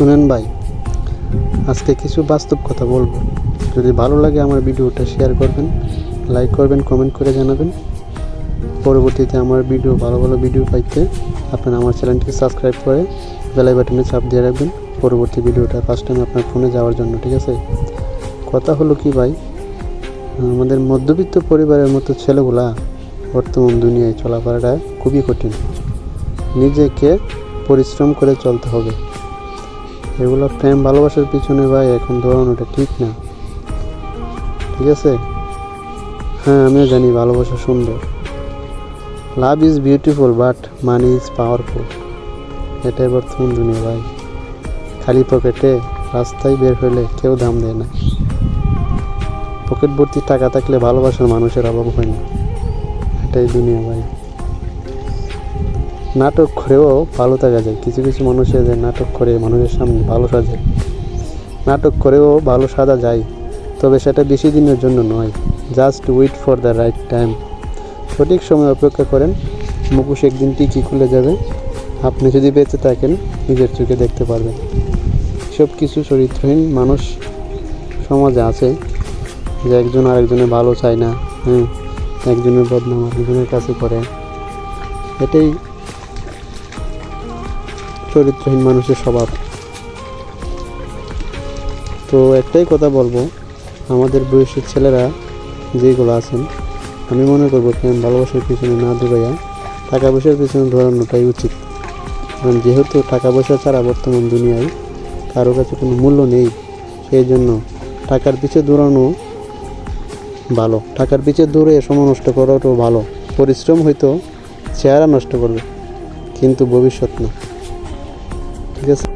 শুনেন ভাই, আজকে কিছু বাস্তব কথা বলবো। যদি ভালো লাগে আমার ভিডিওটা শেয়ার করবেন, লাইক করবেন, কমেন্ট করে জানাবেন। পরবর্তীতে আমার ভালো ভালো ভিডিও পাইতে আপনারা আমার চ্যানেলটিকে সাবস্ক্রাইব করে বেল বাটনে চাপ দিয়ে রাখবেন পরবর্তী ভিডিওটা ফার্স্ট টাইম আপনার ফোনে যাওয়ার জন্য, ঠিক আছে? কথা হলো কি ভাই, আমাদের মধ্যবিত্ত পরিবারের মতো ছেলেগুলা বর্তমান দুনিয়ায় চলাফেরাটা খুবই কঠিন। নিজেকে পরিশ্রম করে চলতে হবে। এগুলো প্রেম ভালোবাসার পিছনে ভাই এখন দৌড়ানোটা ঠিক না, ঠিক আছে? হ্যাঁ, আমিও জানি ভালোবাসা সুন্দর, love is beautiful, but money is powerful. এটাই বর্তমান দুনিয়া ভাই। খালি পকেটে রাস্তায় বের হলে কেউ দাম দেয় না। পকেট ভর্তি টাকা থাকলে ভালোবাসার মানুষের অভাব হয় না। এটাই দুনিয়া ভাই। নাটক করেও ভালো থাকা যায়। কিছু কিছু মানুষের যে নাটক করে মানুষের সামনে ভালো সাজে, নাটক করেও ভালো সাজা যায়, তবে সেটা বেশি দিনের জন্য নয়। Just wait for the right time. সঠিক সময় অপেক্ষা করেন, মুখোশ একদিন ঠিকই খুলে যাবে। আপনি যদি বেঁচে থাকেন নিজের চোখে দেখতে পারবেন। সব কিছু চরিত্রহীন মানুষ সমাজে আছে, যে একজন আরেকজনের ভালো চায় না, একজনের বদনাম আরেকজনের কাছে করে। এটাই চরিত্রহীন মানুষের স্বভাব। তো একটাই কথা বলবো, আমাদের বয়সের ছেলেরা যেগুলো আছেন, আমি মনে করবো প্রেম ভালোবাসার পিছনে না দৌড়াইয়া টাকা পয়সার পিছনে দৌড়ানোটাই উচিত। কারণ যেহেতু টাকা পয়সা ছাড়া বর্তমান দুনিয়ায় কারো কাছে কোনো মূল্য নেই, সেই জন্য টাকার পিছে দৌড়ানো ভালো। টাকার পিছে দৌড়ে সময় নষ্ট করাটাও ভালো। পরিশ্রম হয়তো চেহারা নষ্ট করবে, কিন্তু ভবিষ্যৎ না, ঠিক আছে?